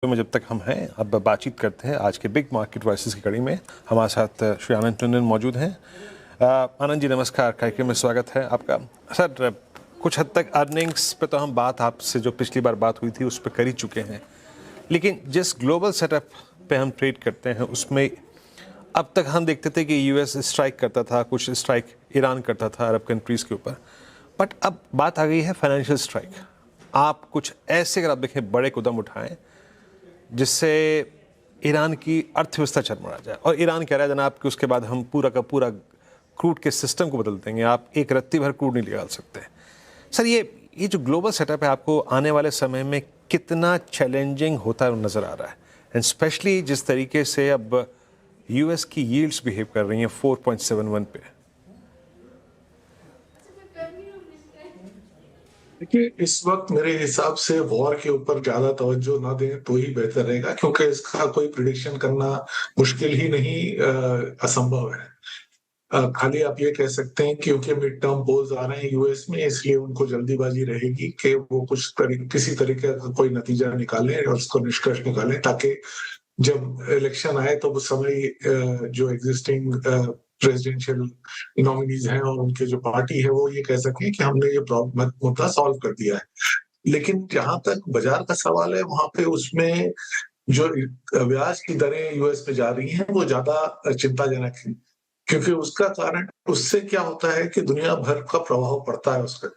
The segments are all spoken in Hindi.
में जब तक हम हैं अब बातचीत करते हैं आज के बिग मार्केट वॉइसेस की कड़ी में। हमारे साथ श्री आनंद टंडन मौजूद हैं। आनंद जी नमस्कार, कार्यक्रम में स्वागत है आपका। सर, कुछ हद तक अर्निंग्स पे तो हम बात आपसे जो पिछली बार बात हुई थी उस पर कर ही चुके हैं, लेकिन जिस ग्लोबल सेटअप पे हम ट्रेड करते हैं उसमें अब तक हम देखते थे कि यूएस स्ट्राइक करता था, कुछ स्ट्राइक ईरान करता था अरब कंट्रीज़ के ऊपर, बट अब बात आ गई है फाइनेंशियल स्ट्राइक। आप कुछ ऐसे अगर आप देखें बड़े कदम उठाएं जिससे ईरान की अर्थव्यवस्था चरमरा जाए, और ईरान कह रहा है जनाब कि उसके बाद हम पूरा का पूरा क्रूड के सिस्टम को बदल देंगे, आप एक रत्ती भर क्रूड नहीं निकाल सकते। सर, ये जो ग्लोबल सेटअप है आपको आने वाले समय में कितना चैलेंजिंग होता है नज़र आ रहा है, एंड स्पेशली जिस तरीके से अब यूएस की यील्ड्स बिहेव कर रही हैं 4.71 पे। देखिए, इस वक्त मेरे हिसाब से वॉर के ऊपर ज्यादा तवज्जो ना दें तो ही बेहतर रहेगा, क्योंकि इसका कोई प्रिडिक्शन करना मुश्किल ही नहीं, असंभव है। खाली आप ये कह सकते हैं क्योंकि मिड टर्म पोल्स आ रहे हैं यूएस में, इसलिए उनको जल्दीबाजी रहेगी कि वो किसी तरीके का कोई नतीजा निकालें और उसको निष्कर्ष निकालें, ताकि जब इलेक्शन आए तो उस समय जो एग्जिस्टिंग प्रेसिडेंशियल नॉमिनीज हैं और उनके जो पार्टी है वो ये कह सकें कि हमने ये मुद्दा सॉल्व कर दिया है। लेकिन जहां तक बाजार का सवाल है, वहां पे उसमें जो ब्याज की दरें यूएस में जा रही हैं वो ज्यादा चिंताजनक है, क्योंकि उसका कारण उससे क्या होता है कि दुनिया भर का प्रभाव पड़ता है उस पर।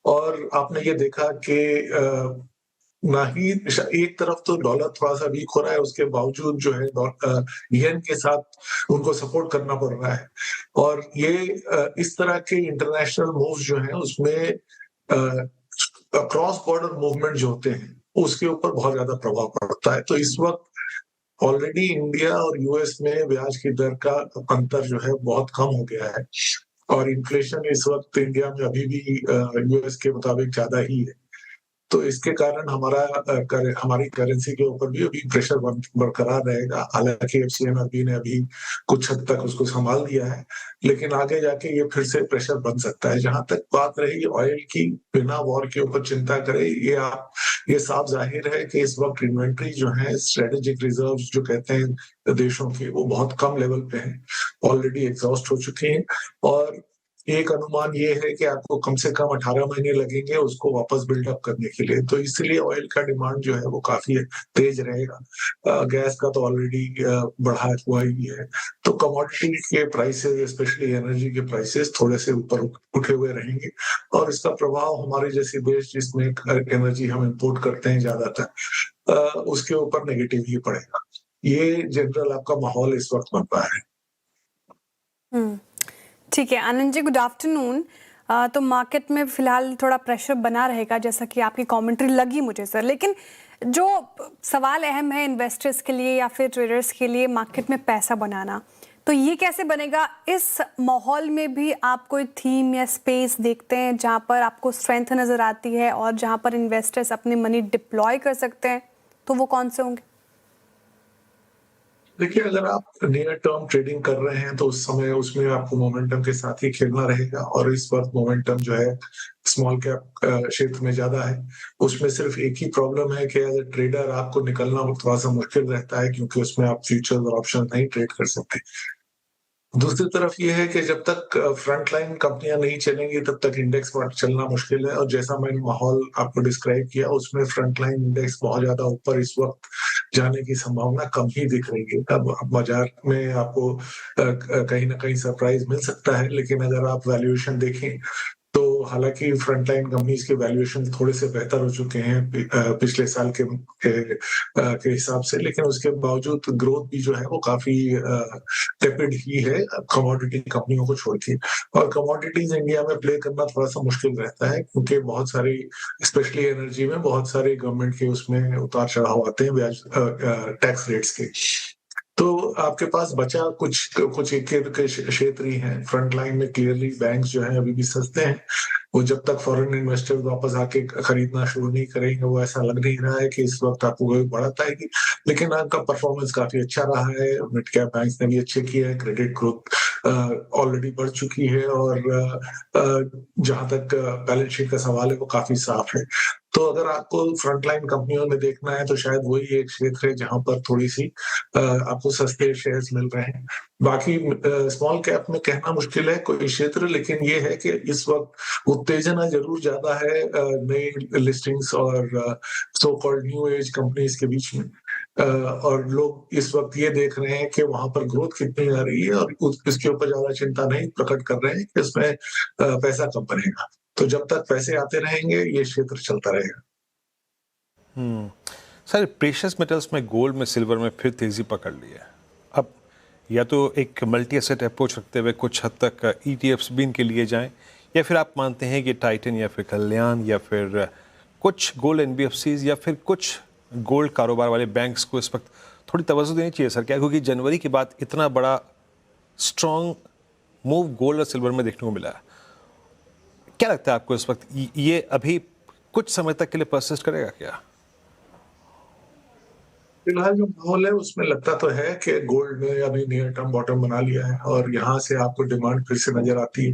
और आपने ये देखा कि ना ही एक तरफ तो डॉलर थोड़ा सा वीक हो रहा है, उसके बावजूद जो है येन के साथ उनको सपोर्ट करना पड़ रहा है। और ये इस तरह के इंटरनेशनल मूव्स जो हैं उसमें क्रॉस बॉर्डर मूवमेंट जो होते हैं उसके ऊपर बहुत ज्यादा प्रभाव पड़ता है। तो इस वक्त ऑलरेडी इंडिया और यूएस में ब्याज की दर का अंतर जो है बहुत कम हो गया है, और इन्फ्लेशन इस वक्त इंडिया में अभी भी यूएस के मुताबिक ज्यादा ही है। तो इसके कारण हमारी करेंसी के ऊपर भी अभी प्रेशर बरकरार रहेगा। हालांकि एफसीएमआरबी ने अभी कुछ हद तक उसको संभाल दिया है, लेकिन आगे जाके ये फिर से प्रेशर बन सकता है। जहां तक बात रही ऑयल की, बिना वॉर के ऊपर चिंता करे, ये साफ जाहिर है कि इस वक्त इन्वेंट्री जो है, स्ट्रेटेजिक रिजर्व जो कहते हैं देशों के, वो बहुत कम लेवल पे हैं, ऑलरेडी एग्जॉस्ट हो चुके हैं। और एक अनुमान ये है कि आपको कम से कम 18 महीने लगेंगे उसको वापस बिल्डअप करने के लिए। तो इसलिए ऑयल का डिमांड जो है वो काफी तेज रहेगा। गैस का तो ऑलरेडी बढ़ा हुआ ही है। तो कमोडिटी के प्राइसेस, स्पेशली एनर्जी के प्राइसेस, थोड़े से ऊपर उठे हुए रहेंगे, और इसका प्रभाव हमारे जैसे देश जिसमें एनर्जी हम इंपोर्ट करते हैं ज्यादातर, उसके ऊपर नेगेटिव ही पड़ेगा। ये जनरल आपका माहौल इस वक्त बन रहा है। ठीक है आनंद जी, गुड आफ्टरनून। तो मार्केट में फिलहाल थोड़ा प्रेशर बना रहेगा, जैसा कि आपकी कमेंट्री लगी मुझे सर, लेकिन जो सवाल अहम है इन्वेस्टर्स के लिए या फिर ट्रेडर्स के लिए, मार्केट में पैसा बनाना, तो ये कैसे बनेगा? इस माहौल में भी आप कोई थीम या स्पेस देखते हैं जहां पर आपको स्ट्रेंथ नजर आती है और जहां पर इन्वेस्टर्स अपनी मनी डिप्लॉय कर सकते हैं, तो वो कौन से होंगे? देखिए, अगर आप नियर टर्म ट्रेडिंग कर रहे हैं तो उस समय उसमें आपको मोमेंटम के साथ ही खेलना रहेगा, और इस वक्त मोमेंटम जो है स्मॉल कैप क्षेत्र में ज्यादा है। उसमें सिर्फ एक ही प्रॉब्लम है कि एज ए ट्रेडर आपको निकलना थोड़ा सा मुश्किल रहता है, क्योंकि उसमें आप फ्यूचर और ऑप्शन नहीं ट्रेड कर सकते। दूसरी तरफ ये है कि जब तक फ्रंटलाइन कंपनियां नहीं चलेंगी तब तक इंडेक्स चलना मुश्किल है, और जैसा मैंने माहौल आपको डिस्क्राइब किया उसमें फ्रंटलाइन इंडेक्स बहुत ज्यादा ऊपर इस वक्त जाने की संभावना कम ही दिख रही है। अब बाजार में आपको कहीं ना कहीं सरप्राइज मिल सकता है, लेकिन अगर आप वैल्यूएशन देखें तो हालांकि फ्रंटलाइन कंपनीज के वैल्यूएशन थोड़े से बेहतर हो चुके हैं पिछले साल के हिसाब से, लेकिन उसके बावजूद ग्रोथ भी जो है वो काफी टेपिड ही है कमोडिटी कंपनियों को छोड़ के। और कमोडिटीज इंडिया में प्ले करना थोड़ा सा मुश्किल रहता है, क्योंकि बहुत सारी, स्पेशली एनर्जी में, बहुत सारे गवर्नमेंट के उसमें उतार चढ़ाव आते हैं ब्याज टैक्स रेट्स के। तो आपके पास बचा कुछ एक क्षेत्र ही हैं। फ्रंट लाइन में क्लियरली बैंक्स जो है अभी भी सस्ते हैं। वो जब तक फॉरेन इन्वेस्टर्स वापस आके खरीदना शुरू नहीं करेंगे, वो ऐसा लग नहीं रहा है कि इस वक्त आपको कोई बढ़त आएगी। लेकिन आपका परफॉर्मेंस काफी अच्छा रहा है, मिड कैप बैंक्स ने भी अच्छे किए हैं, क्रेडिट ग्रोथ ऑलरेडी बढ़ चुकी है, और जहां तक बैलेंस शीट का सवाल है वो काफी साफ है। तो अगर आपको फ्रंटलाइन कंपनियों में देखना है तो शायद वही एक क्षेत्र है जहां पर थोड़ी सी आपको सस्ते शेयर्स मिल रहे हैं। बाकी स्मॉल कैप में कहना मुश्किल है कोई क्षेत्र, लेकिन ये है कि इस वक्त उत्तेजना जरूर ज्यादा है नई लिस्टिंग्स और so called new age companies के बीच में। और लोग इस वक्त ये देख रहे हैं कि वहां पर ग्रोथ कितनी आ रही है और इसके ऊपर ज्यादा चिंता नहीं प्रकट कर रहे हैं कि इसमें पैसा कब बनेगा। तो जब तक पैसे आते रहेंगे ये क्षेत्र चलता रहेगा। सर, प्रेशियस मेटल्स में गोल्ड में सिल्वर में फिर तेजी पकड़ ली है। अब या तो एक मल्टी एसेट अप्रोच रखते हुए कुछ हद तक ETFs भी इनके लिए जाएं, या फिर आप मानते हैं कि टाइटन या फिर कल्याण या फिर कुछ गोल्ड NBFCs या फिर कुछ गोल्ड कारोबार वाले बैंक्स को इस वक्त थोड़ी तवज्जो देनी चाहिए सर? क्या क्योंकि जनवरी के बाद इतना बड़ा स्ट्रॉन्ग मूव गोल्ड और सिल्वर में देखने को मिला है, क्या लगता है आपको इस वक्त ये अभी कुछ समय तक के लिए परसिस्ट करेगा क्या? फिलहाल जो माहौल है उसमें लगता तो है कि गोल्ड ने अभी नियर टर्म बॉटम बना लिया है और यहाँ से आपको डिमांड फिर से नजर आती है।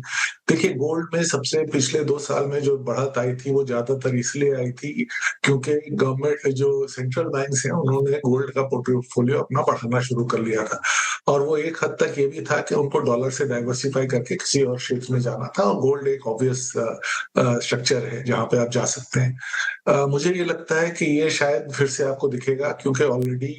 देखिए, गोल्ड में सबसे पिछले 2 साल में जो बढ़त आई थी वो ज्यादातर इसलिए आई थी क्योंकि गवर्नमेंट जो सेंट्रल बैंक्स हैं उन्होंने गोल्ड का पोर्टफोलियो अपना बढ़ाना शुरू कर लिया था। और वो एक हद तक ये भी था कि उनको डॉलर से डाइवर्सिफाई करके किसी और शेप्स में जाना था, और गोल्ड एक ऑब्वियस स्ट्रक्चर है जहां पे आप जा सकते हैं। मुझे ये लगता है कि ये शायद फिर से आपको दिखेगा क्योंकि ऑलरेडी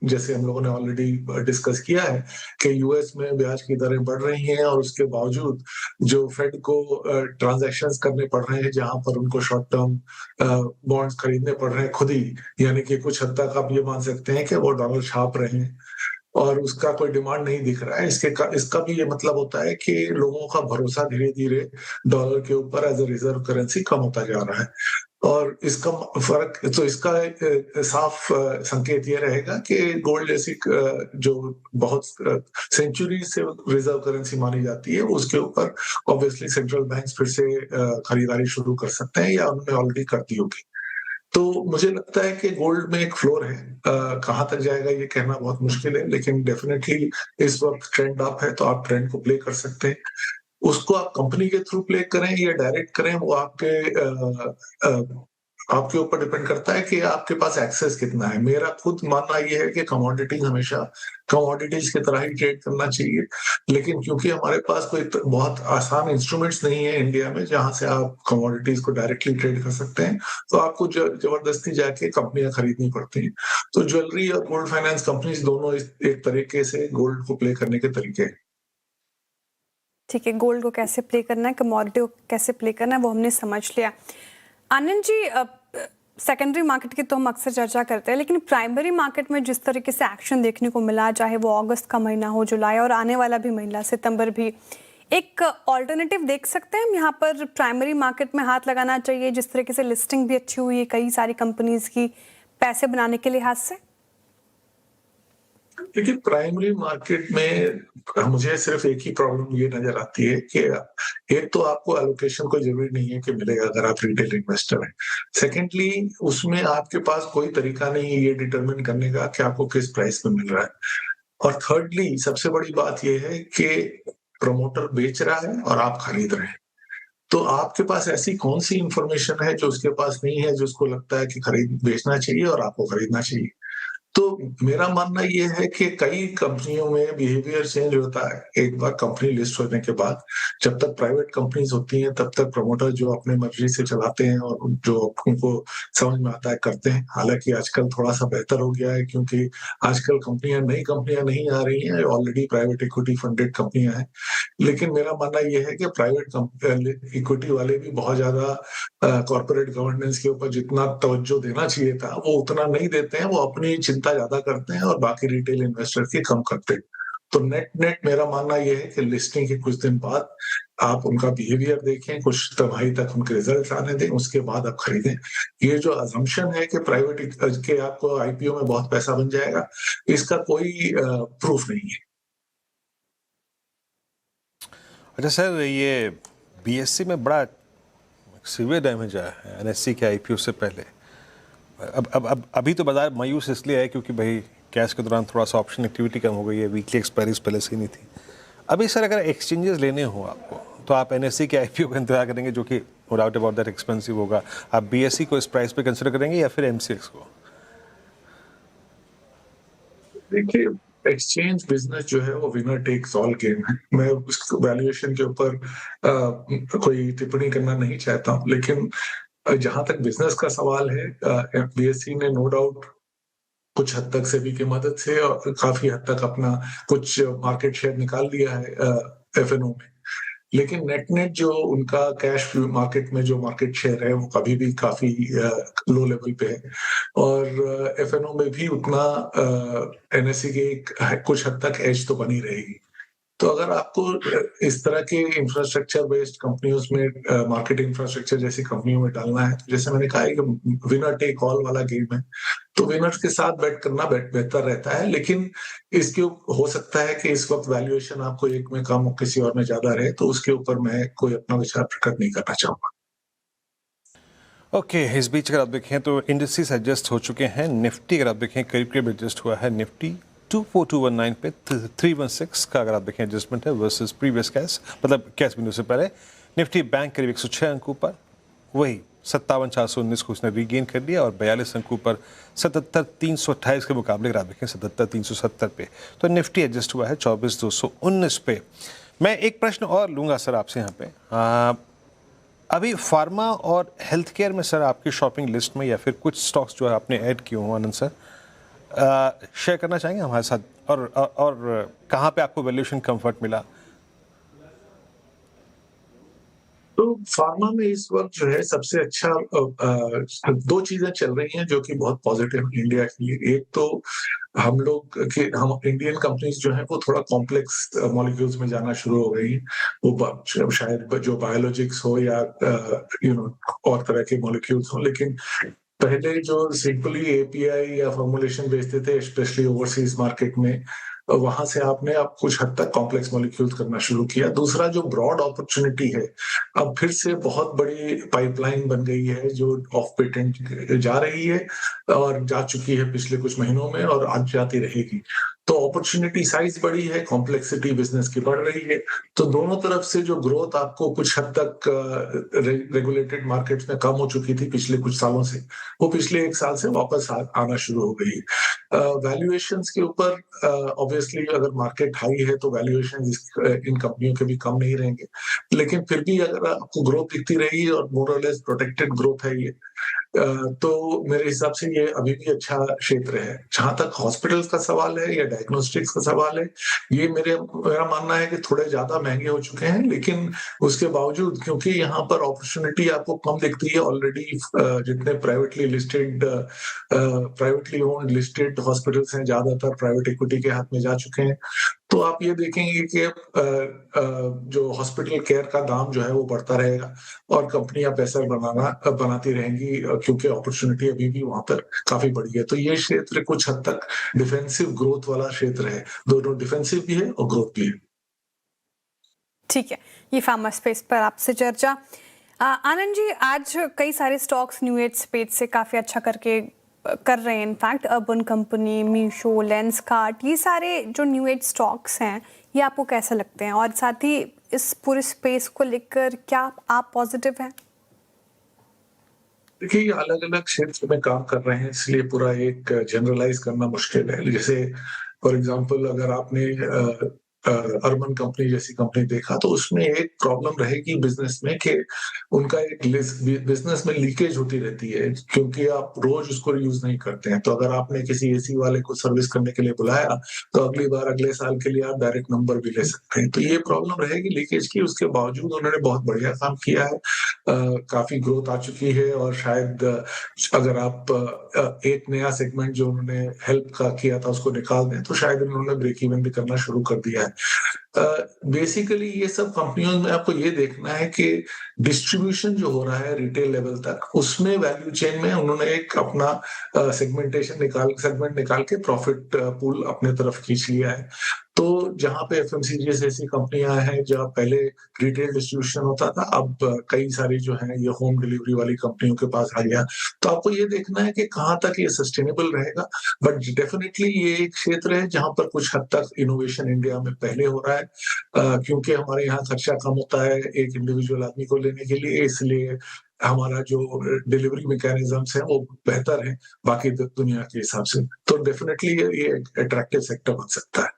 जैसे हम लोगों ने ऑलरेडी डिस्कस किया है कि यूएस में ब्याज की दरें बढ़ रही हैं और उसके बावजूद जो फेड को ट्रांजैक्शंस करने पड़ रहे हैं जहां पर उनको शॉर्ट टर्म बॉन्ड्स खरीदने पड़ रहे हैं खुद ही, यानी कि कुछ हद तक आप ये मान सकते हैं कि वो डॉलर छाप रहे हैं और उसका कोई डिमांड नहीं दिख रहा है। इसका भी ये मतलब होता है कि लोगों का भरोसा धीरे धीरे डॉलर के ऊपर एज अ रिजर्व करेंसी कम होता जा रहा है। और इसका फर्क तो इसका साफ संकेत ये रहेगा कि गोल्ड जैसी जो बहुत सेंचुरी से रिजर्व करेंसी मानी जाती है उसके ऊपर ऑब्वियसली सेंट्रल बैंक्स फिर से खरीदारी शुरू कर सकते हैं या उन्होंने ऑलरेडी कर दी होगी। तो मुझे लगता है कि गोल्ड में एक फ्लोर है, कहां तक जाएगा ये कहना बहुत मुश्किल है, लेकिन डेफिनेटली इस वक्त ट्रेंड अप है तो आप ट्रेंड को प्ले कर सकते हैं। उसको आप कंपनी के थ्रू प्ले करें या डायरेक्ट करें वो आपके ऊपर डिपेंड करता है कि आपके पास एक्सेस कितना है। मेरा खुद मानना ये है कि कमोडिटीज हमेशा कमोडिटीज की तरह ही ट्रेड करना चाहिए, लेकिन क्योंकि हमारे पास कोई बहुत आसान इंस्ट्रूमेंट्स नहीं है इंडिया में जहां से आप कमोडिटीज को डायरेक्टली ट्रेड कर सकते हैं, तो आपको जबरदस्ती जाके कंपनियां खरीदनी पड़ती हैं। तो ज्वेलरी और गोल्ड फाइनेंस कंपनीज दोनों एक तरीके से गोल्ड को प्ले करने के तरीके हैं। ठीक है, गोल्ड को कैसे प्ले करना है, कमोडिटी को कैसे प्ले करना है, वो हमने समझ लिया। आनंद जी, सेकेंडरी मार्केट की तो हम अक्सर चर्चा करते हैं, लेकिन प्राइमरी मार्केट में जिस तरीके से एक्शन देखने को मिला, चाहे वो अगस्त का महीना हो, जुलाई और आने वाला भी महीना सितंबर भी, एक ऑल्टरनेटिव देख सकते हैं हम यहाँ पर प्राइमरी मार्केट में हाथ लगाना चाहिए? जिस तरीके से लिस्टिंग भी अच्छी हुई है कई सारी कंपनीज की पैसे बनाने के लिहाज से। देखिए, प्राइमरी मार्केट में मुझे सिर्फ एक ही प्रॉब्लम ये नजर आती है कि एक तो आपको एलोकेशन कोई जरूरी नहीं है कि मिलेगा अगर आप रिटेल इन्वेस्टर हैं। सेकेंडली, उसमें आपके पास कोई तरीका नहीं है ये डिटरमिन करने का कि आपको किस प्राइस में मिल रहा है। और थर्डली, सबसे बड़ी बात यह है कि प्रमोटर बेच रहा है और आप खरीद रहे हैं, तो आपके पास ऐसी कौन सी इंफॉर्मेशन है जो उसके पास नहीं है, जो उसको लगता है कि बेचना चाहिए और आपको खरीदना चाहिए। तो मेरा मानना ये है कि कई कंपनियों में बिहेवियर चेंज होता है एक बार कंपनी लिस्ट होने के बाद। जब तक प्राइवेट कंपनीज होती हैं तब तक प्रमोटर जो अपने मर्जी से चलाते हैं और जो उनको समझ में आता है करते हैं। हालांकि आजकल थोड़ा सा बेहतर हो गया है क्योंकि आजकल नई कंपनियां नहीं आ रही हैं, ऑलरेडी प्राइवेट इक्विटी फंडेड कंपनियां हैं। लेकिन मेरा मानना यह है कि प्राइवेट इक्विटी वाले भी बहुत ज्यादा कॉर्पोरेट गवर्नेंस के ऊपर जितना तवज्जो देना चाहिए था वो उतना नहीं देते हैं। वो अपनी चिंता ज्यादा करते हैं और बाकी रिटेल इन्वेस्टर की कम करते हैं। तो नेट मेरा मानना यह है कि लिस्टिंग के कुछ दिन बाद आप उनका बिहेवियर देखें, कुछ तिमाही तक उनके रिजल्ट आने दें, उसके बाद आप खरीदें। ये जो अजम्पशन है कि प्राइवेट के आपको आईपीओ में बहुत पैसा बन जाएगा, इसका कोई प्रूफ नहीं है। अच्छा सर, ये बीएससी में बड़ा सीवियर डैमेज आया है एनएससी के आईपीओ से पहले। अब अभी तो बाजार मायूस इसलिए है क्योंकि भाई कैश के दौरान थोड़ा सा ऑप्शन एक्टिविटी कम हो गई है, वीकली एक्सपायरीज पहले से ही नहीं थी। अभी सर अगर एक्सचेंजेस लेने हो आपको तो आप एनएससी के आईपीओ का इंतजार करेंगे जो कि no doubt about that expensive होगा। आप बीएसई को इस प्राइस पे कंसिडर करेंगे या फिर एमसीएक्स को? देखिए, एक्सचेंज बिजनेस जो है वो विनर टेक्स ऑल गेम है। मैं उस वैल्यूएशन के ऊपर कोई टिप्पणी करना नहीं चाहता हूँ, लेकिन जहां तक बिजनेस का सवाल है, बीएसई ने नो डाउट कुछ हद तक सेबी की मदद से और काफी हद तक अपना कुछ मार्केट शेयर निकाल लिया है एफएनओ में। लेकिन नेट नेट जो उनका कैश मार्केट में जो मार्केट शेयर है वो कभी भी काफी लो लेवल पे है, और एफएनओ में भी उतना एनएसई के कुछ हद तक एज तो बनी रहेगी। तो अगर आपको इस तरह के इंफ्रास्ट्रक्चर बेस्ड कंपनियों में, मार्केट इंफ्रास्ट्रक्चर जैसी कंपनियों में डालना है, तो जैसे मैंने कहा है कि विनर टेक ऑल वाला गेम है, तो विनर्स के साथ बेट करना बेहतर रहता है। लेकिन इसके हो सकता है कि इस वक्त वैल्यूएशन आपको एक में कम और किसी और में ज्यादा रहे, तो उसके ऊपर मैं कोई अपना विचार प्रकट नहीं करना चाहूंगा। ओके, इस बीच अगर आप देखें तो इंडस्ट्रीज एडजस्ट हो चुके हैं। निफ्टी अगर आप देखें करीब करीब एडजस्ट हुआ है। निफ्टी 24219 पे 316 का अगर आप देखें एडजस्टमेंट है वर्सेस प्रीवियस कैश, मतलब कैश बिंदु से पहले। निफ्टी बैंक करीब 106 अंकों पर, वही 57,419 को उसने रीगेन कर लिया, और 42 अंकों पर 77,328 के मुकाबले अगर आप देखें 77,370 पे। तो निफ्टी एडजस्ट हुआ है 24,219 पे। मैं एक प्रश्न और लूँगा सर आपसे यहाँ पे। अभी फार्मा और हेल्थ केयर में सर आपकी शॉपिंग लिस्ट में या फिर कुछ स्टॉक्स जो है आपने ऐड किए हों, आनंद सर, शेयर करना चाहेंगे हमारे साथ, और कहाँ पे आपको वैल्यूएशन कंफर्ट मिला? तो फार्मा में इस वक्त जो है सबसे अच्छा दो चीजें चल रही हैं जो कि बहुत पॉजिटिव है इंडिया के लिए। एक तो हम इंडियन कंपनीज जो है वो थोड़ा कॉम्प्लेक्स मॉलिक्यूल्स में जाना शुरू हो गई। वो शायद जो बायोलॉजिक्स हो या और तरह के मॉलिक्यूल्स हो, लेकिन पहले जो सिंपली एपीआई या फॉर्मुलेशन बेचते थे, स्पेशली ओवरसीज मार्केट में, वहां से आपने अब कुछ हद तक कॉम्प्लेक्स मॉलिक्यूल्स करना शुरू किया। दूसरा जो ब्रॉड अपॉर्चुनिटी है, अब फिर से बहुत बड़ी पाइपलाइन बन गई है जो ऑफ पेटेंट जा रही है और जा चुकी है पिछले कुछ महीनों में, और आज जाती रहेगी। तो अपॉर्चुनिटी साइज बड़ी है, कॉम्प्लेक्सिटी बिजनेस की बढ़ रही है। तो दोनों तरफ से जो ग्रोथ आपको कुछ हद तक रेगुलेटेड मार्केट्स में कम हो चुकी थी पिछले कुछ सालों से, वो पिछले एक साल से वापस आना शुरू हो गई। वैल्यूएशंस के ऊपर ऑब्वियसली अगर मार्केट हाई है तो वैल्यूएशन इन कंपनियों के भी कम नहीं रहेंगे, लेकिन फिर भी अगर आपको ग्रोथ दिखती रहेगी और मोर और लेस प्रोटेक्टेड ग्रोथ है ये, तो मेरे हिसाब से ये अभी भी अच्छा क्षेत्र है। जहां तक हॉस्पिटल्स का सवाल है या डायग्नोस्टिक्स का सवाल है, ये मेरा मानना है कि थोड़े ज्यादा महंगे हो चुके हैं, लेकिन उसके बावजूद क्योंकि यहाँ पर अपॉर्चुनिटी आपको कम दिखती है ऑलरेडी, जितने प्राइवेटली ओन्ड लिस्टेड हॉस्पिटल्स हैं ज्यादातर प्राइवेट इक्विटी के हाथ में जा चुके हैं। तो आप ये देखेंगे कि जो हॉस्पिटल केयर का दाम जो है वो बढ़ता रहेगा और कंपनियां पैसा बनाती रहेंगी, क्योंकि अपॉर्चुनिटी अभी भी वहां पर काफी बड़ी है। तो ये क्षेत्र कुछ हद तक डिफेंसिव ग्रोथ वाला क्षेत्र है, दोनों डिफेंसिव भी है और ग्रोथ भी है। ठीक है, ये फार्मा स्पेस पर आपसे चर्चा। आनंद जी, आज कई सारे स्टॉक्स न्यू एज स्पेस से काफी अच्छा कर रहे हैं। In fact urban company, Meesho, Lenskart, ये सारे जो न्यू एज स्टॉक्स हैं, ये आपको कैसे लगते हैं? और साथ ही इस पूरे स्पेस को लेकर क्या आप पॉजिटिव हैं? देखिए, अलग अलग क्षेत्र में काम कर रहे हैं, इसलिए पूरा एक जनरलाइज करना मुश्किल है। जैसे फॉर एग्जांपल अगर आपने अर्बन कंपनी जैसी कंपनी देखा, तो उसमें एक प्रॉब्लम रहेगी बिजनेस में कि उनका एक बिजनेस में लीकेज होती रहती है, क्योंकि आप रोज उसको यूज नहीं करते हैं। तो अगर आपने किसी एसी वाले को सर्विस करने के लिए बुलाया, तो अगली बार अगले साल के लिए आप डायरेक्ट नंबर भी ले सकते हैं। तो ये प्रॉब्लम रहेगी लीकेज की। उसके बावजूद उन्होंने बहुत बढ़िया काम किया है, काफी ग्रोथ आ चुकी है, और शायद अगर आप एक नया सेगमेंट जो उन्होंने हेल्प का किया था उसको निकाल दें, तो शायद उन्होंने ब्रेक इवन भी करना शुरू कर दिया है। बेसिकली ये सब कंपनियों में आपको ये देखना है कि डिस्ट्रीब्यूशन जो हो रहा है रिटेल लेवल तक, उसमें वैल्यू चेन में उन्होंने एक अपना सेगमेंट निकाल के प्रॉफिट पूल अपने तरफ खींच लिया है। तो जहाँ पे एफएमसीजी जैसी कंपनियां हैं, जहाँ पहले रिटेल डिस्ट्रीब्यूशन होता था, अब कई सारी जो है ये होम डिलीवरी वाली कंपनियों के पास आ गया। तो आपको ये देखना है कि कहाँ तक ये सस्टेनेबल रहेगा, बट डेफिनेटली ये एक क्षेत्र है जहाँ पर कुछ हद तक इनोवेशन इंडिया में पहले हो रहा है, क्योंकि हमारे यहाँ खर्चा कम होता है एक इंडिविजुअल आदमी को लेने के लिए, इसलिए हमारा जो डिलीवरी मैकेनिज्म्स है वो बेहतर है बाकी दुनिया के हिसाब से। तो डेफिनेटली ये अट्रैक्टिव सेक्टर बन सकता है।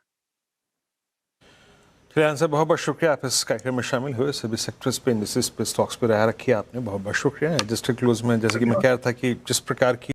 श्रेयान साहब, बहुत बहुत शुक्रिया, आप इस कार्यक्रम में शामिल हुए। सभी सेक्टर्स पे, इंडस्ट्रीज पे, स्टॉक्स पे राय रखी आपने, बहुत बहुत शुक्रिया। जस्ट क्लोज में जैसे कि मैं कह रहा था कि जिस प्रकार की